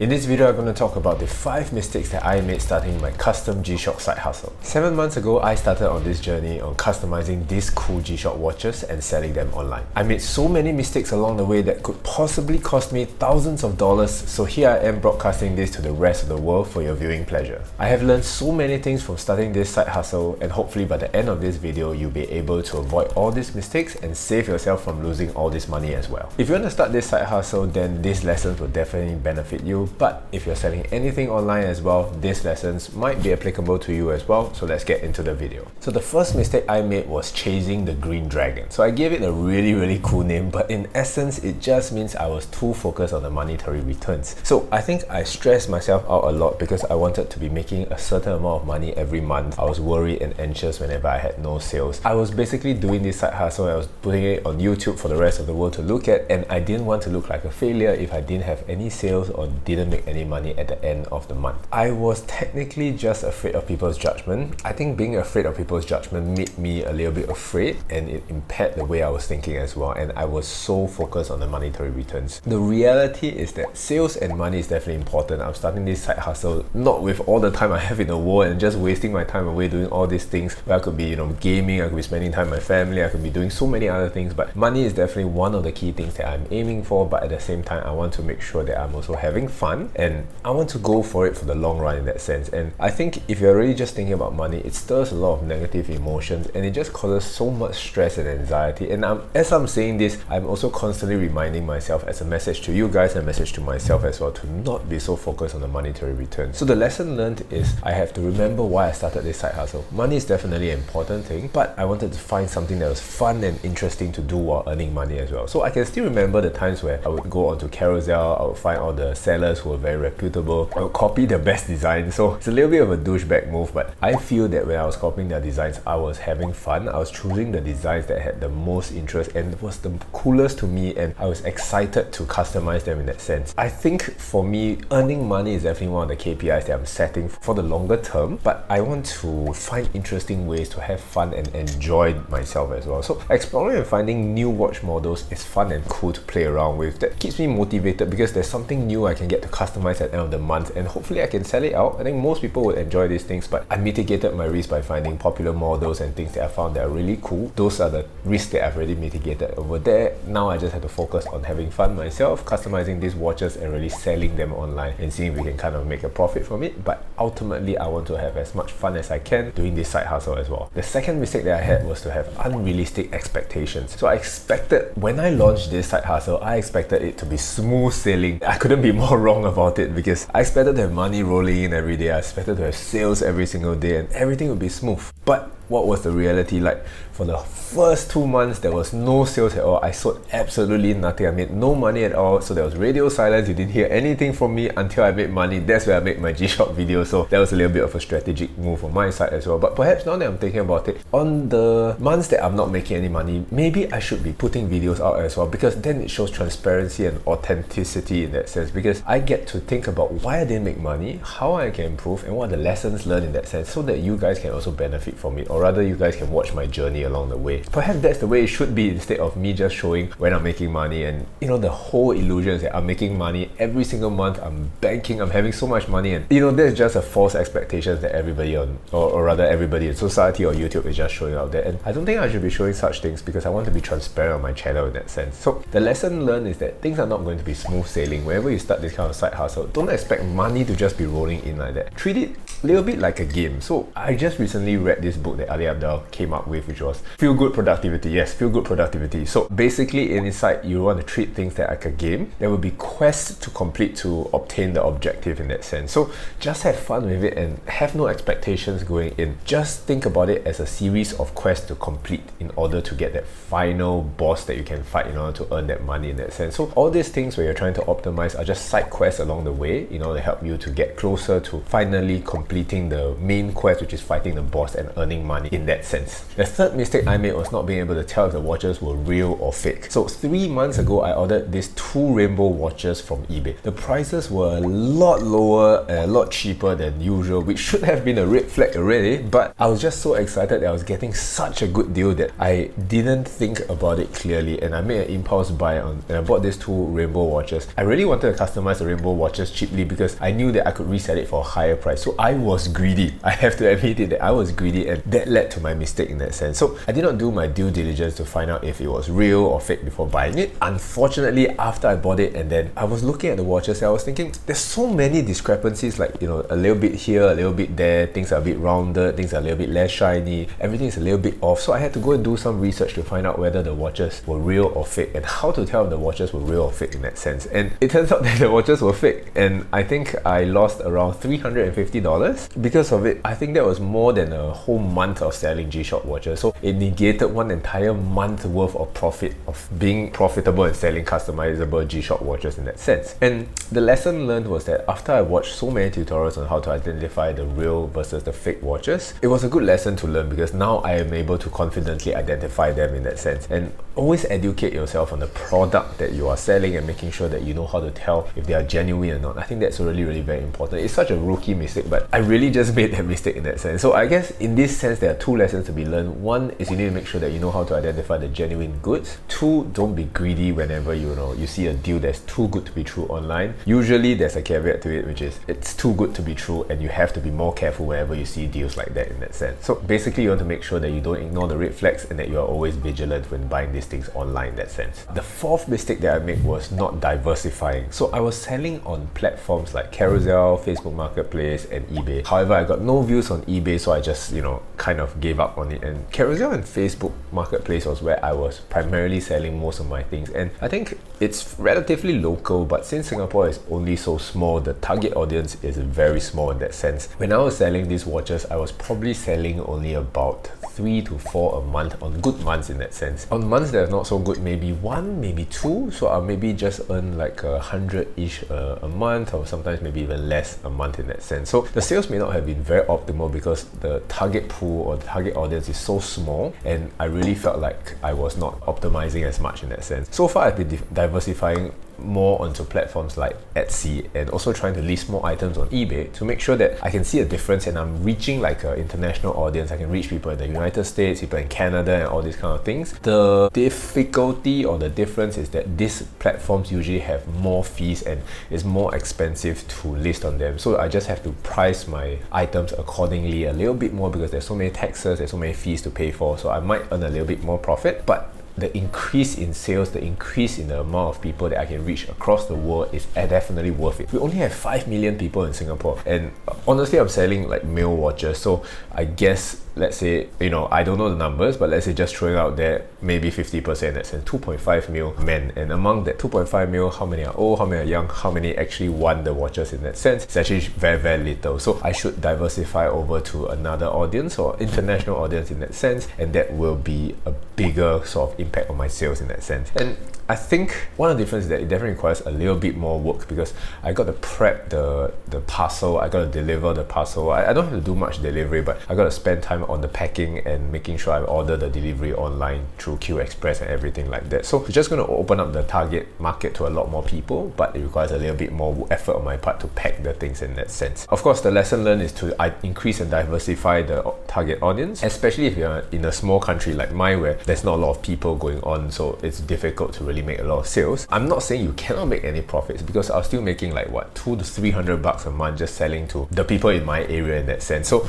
In this video, I'm going to talk about the 5 mistakes that I made starting my custom G-Shock side hustle. 7 months ago, I started on this journey on customizing these cool G-Shock watches and selling them online. I made so many mistakes along the way that could possibly cost me thousands of dollars, so here I am broadcasting this to the rest of the world for your viewing pleasure. I have learned so many things from starting this side hustle, and hopefully by the end of this video, you'll be able to avoid all these mistakes and save yourself from losing all this money as well. If you want to start this side hustle, then these lessons will definitely benefit you. But if you're selling anything online as well, these lessons might be applicable to you as well, so let's get into the video. So the first mistake I made was chasing the green dragon. So I gave it a really cool name, but in essence, it just means I was too focused on the monetary returns. So I think I stressed myself out a lot because I wanted to be making a certain amount of money every month. I was worried and anxious whenever I had no sales. I was basically doing this side hustle, I was putting it on YouTube for the rest of the world to look at, and I didn't want to look like a failure if I didn't have any sales or didn't make any money at the end of the month. I was technically just afraid of people's judgment. I think being afraid of people's judgment made me a little bit afraid, and it impaired the way I was thinking as well, and I was so focused on the monetary returns. The reality is that sales and money is definitely important. I'm starting this side hustle not with all the time I have in the world and just wasting my time away doing all these things where I could be, gaming, I could be spending time with my family, I could be doing so many other things, but money is definitely one of the key things that I'm aiming for. But at the same time, I want to make sure that I'm also having fun, and I want to go for it for the long run in that sense. And I think if you're really just thinking about money, it stirs a lot of negative emotions and it just causes so much stress and anxiety. And as I'm saying this, I'm also constantly reminding myself as a message to you guys and a message to myself as well to not be so focused on the monetary return. So the lesson learned is I have to remember why I started this side hustle. Money is definitely an important thing, but I wanted to find something that was fun and interesting to do while earning money as well. So I can still remember the times where I would go onto Carousel, I would find all the sellers who were very reputable, I would copy their best design. So it's a little bit of a douchebag move, but I feel that when I was copying their designs, I was having fun. I was choosing the designs that had the most interest and was the coolest to me, and I was excited to customize them in that sense. I think for me, earning money is definitely one of the KPIs that I'm setting for the longer term, but I want to find interesting ways to have fun and enjoy myself as well. So exploring and finding new watch models is fun and cool to play around with. That keeps me motivated because there's something new I can get to customize at the end of the month, and hopefully I can sell it out. I think most people would enjoy these things, but I mitigated my risk by finding popular models and things that I found that are really cool. Those are the risks that I've already mitigated over there. Now I just have to focus on having fun myself, customizing these watches and really selling them online and seeing if we can kind of make a profit from it. But ultimately, I want to have as much fun as I can doing this side hustle as well. The second mistake that I had was to have unrealistic expectations. So I expected, when I launched this side hustle, I expected it to be smooth sailing. I couldn't be more wrong about it because I expected to have money rolling in every day. I expected to have sales every single day and everything would be smooth. But what was the reality like? For the first 2 months, there was no sales at all. I sold absolutely nothing. I made no money at all. So there was radio silence. You didn't hear anything from me until I made money. That's where I made my G-Shock video. So that was a little bit of a strategic move on my side as well. But perhaps now that I'm thinking about it, on the months that I'm not making any money, maybe I should be putting videos out as well, because then it shows transparency and authenticity in that sense, because I get to think about why I didn't make money, how I can improve, and what are the lessons learned in that sense, so that you guys can also benefit from it, or rather you guys can watch my journey along the way. Perhaps that's the way it should be, instead of me just showing when I'm making money. And the whole illusion is that I'm making money every single month, I'm banking, I'm having so much money, and there's just a false expectation that everybody or rather everybody in society or YouTube is just showing out there. And I don't think I should be showing such things because I want to be transparent on my channel in that sense. So the lesson learned is that things are not going to be smooth sailing. Whenever you start this kind of side hustle, don't expect money to just be rolling in like that. Treat it a little bit like a game. So I just recently read this book that Ali Abdaal came up with, which was Feel Good Productivity. Yes, Feel Good Productivity. So basically inside, you want to treat things like a game. There will be quests to complete to obtain the objective in that sense. So just have fun with it and have no expectations going in. Just think about it as a series of quests to complete in order to get that final boss that you can fight in order to earn that money in that sense. So all these things where you're trying to optimize are just side quests along the way, to help you to get closer to finally complete completing the main quest, which is fighting the boss and earning money in that sense. The third mistake I made was not being able to tell if the watches were real or fake. So 3 months ago, I ordered these 2 rainbow watches from eBay. The prices were a lot lower and a lot cheaper than usual, which should have been a red flag already, but I was just so excited that I was getting such a good deal that I didn't think about it clearly, and I made an impulse buy and I bought these 2 rainbow watches. I really wanted to customize the rainbow watches cheaply because I knew that I could resell it for a higher price. So I was greedy. I have to admit it that I was greedy, and that led to my mistake in that sense. So I did not do my due diligence to find out if it was real or fake before buying it. Unfortunately, after I bought it and then I was looking at the watches, I was thinking there's so many discrepancies, like, you know, a little bit here, a little bit there, things are a bit rounded, things are a little bit less shiny, everything is a little bit off. So I had to go and do some research to find out whether the watches were real or fake and how to tell if the watches were real or fake in that sense. And it turns out that the watches were fake, and I think I lost around $350 because of it. I think that was more than a whole month of selling G-Shock watches. So it negated one entire month worth of profit of being profitable and selling customizable G-Shock watches in that sense. And the lesson learned was that after I watched so many tutorials on how to identify the real versus the fake watches, it was a good lesson to learn because now I am able to confidently identify them in that sense. And always educate yourself on the product that you are selling and making sure that you know how to tell if they are genuine or not. I think that's really very important. It's such a rookie mistake, but I really just made that mistake in that sense. So I guess in this sense, there are 2 lessons to be learned. One is you need to make sure that you know how to identify the genuine goods. 2, don't be greedy whenever you see a deal that's too good to be true online. Usually there's a caveat to it, which is it's too good to be true, and you have to be more careful whenever you see deals like that in that sense. So basically, you want to make sure that you don't ignore the red flags and that you are always vigilant when buying these things online in that sense. The 4th mistake that I made was not diversifying. So I was selling on platforms like Carousel, Facebook Marketplace, and eBay. However, I got no views on eBay, so I just, kind of gave up on it. And Carousel and Facebook Marketplace was where I was primarily selling most of my things. And I think it's relatively local, but since Singapore is only so small, the target audience is very small in that sense. When I was selling these watches, I was probably selling only about 3 to 4 a month on good months in that sense. On months that are not so good, maybe 1, maybe 2, so I'll maybe just earn like 100-ish a month, or sometimes maybe even less a month in that sense. So the sales may not have been very optimal because the target pool or the target audience is so small, and I really felt like I was not optimizing as much in that sense. So far, I've been diversifying more onto platforms like Etsy and also trying to list more items on eBay to make sure that I can see a difference and I'm reaching like an international audience. I can reach people in the United States, people in Canada, and all these kind of things. The difficulty or the difference is that these platforms usually have more fees and it's more expensive to list on them. So I just have to price my items accordingly a little bit more because there's so many taxes, there's so many fees to pay for. So I might earn a little bit more profit, but the increase in sales, the increase in the amount of people that I can reach across the world is definitely worth it. We only have 5 million people in Singapore, and honestly, I'm selling like male watches, so I guess, let's say, I don't know the numbers, but let's say just throwing out there, maybe 50%, that's 2.5 mil men, and among that 2.5 mil, how many are old, how many are young, how many actually want the watches in that sense? It's actually very little. So I should diversify over to another audience or international audience in that sense, and that will be a bigger sort of impact on my sales in that sense. And I think one of the differences is that it definitely requires a little bit more work because I got to prep the parcel, I got to deliver the parcel. I don't have to do much delivery, but I got to spend time on the packing and making sure I order the delivery online through Q Express and everything like that. So it's just going to open up the target market to a lot more people, but it requires a little bit more effort on my part to pack the things in that sense. Of course, the lesson learned is to increase and diversify the target audience, especially if you're in a small country like mine where there's not a lot of people going on, so it's difficult to really make a lot of sales. I'm not saying you cannot make any profits because I was still making like what, $200 to $300 a month just selling to the people in my area in that sense. So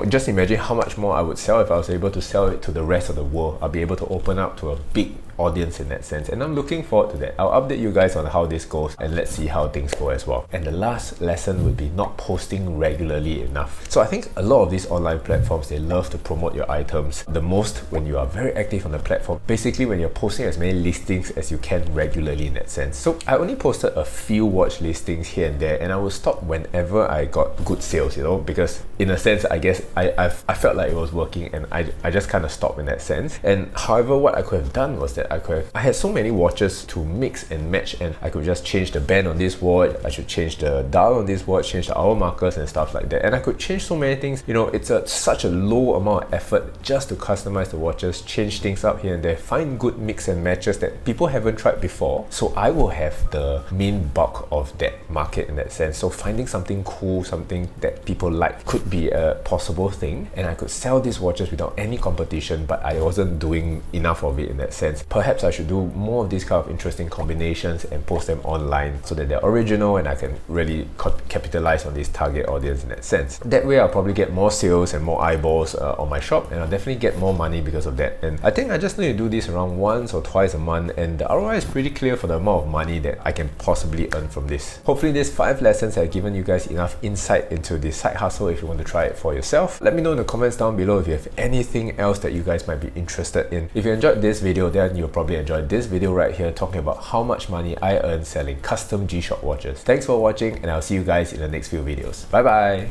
just imagine how much more I would sell if I was able to sell it to the rest of the world. I'll be able to open up to a big audience in that sense, and I'm looking forward to that. I'll update you guys on how this goes, and let's see how things go as well. And the last lesson would be not posting regularly enough. So I think a lot of these online platforms, they love to promote your items the most when you are very active on the platform, basically when you're posting as many listings as you can regularly in that sense. So I only posted a few watch listings here and there, and I will stop whenever I got good sales, because in a sense, I guess I felt like it was working, and I just kind of stopped in that sense. And however, what I could have done was that that I had so many watches to mix and match, and I could just change the band on this watch, I should change the dial on this watch, change the hour markers and stuff like that. And I could change so many things. You know, it's such a low amount of effort just to customize the watches, change things up here and there, find good mix and matches that people haven't tried before. So I will have the main bulk of that market in that sense. So finding something cool, something that people like could be a possible thing, and I could sell these watches without any competition, but I wasn't doing enough of it in that sense. Perhaps I should do more of these kind of interesting combinations and post them online so that they're original and I can really capitalize on this target audience in that sense. That way I'll probably get more sales and more eyeballs on my shop, and I'll definitely get more money because of that. And I think I just need to do this around once or twice a month, and the ROI is pretty clear for the amount of money that I can possibly earn from this. Hopefully these 5 lessons have given you guys enough insight into this side hustle if you want to try it for yourself. Let me know in the comments down below if you have anything else that you guys might be interested in. If you enjoyed this video, then you'll probably enjoy this video right here talking about how much money I earn selling custom G-Shock watches. Thanks for watching, and I'll see you guys in the next few videos. Bye bye!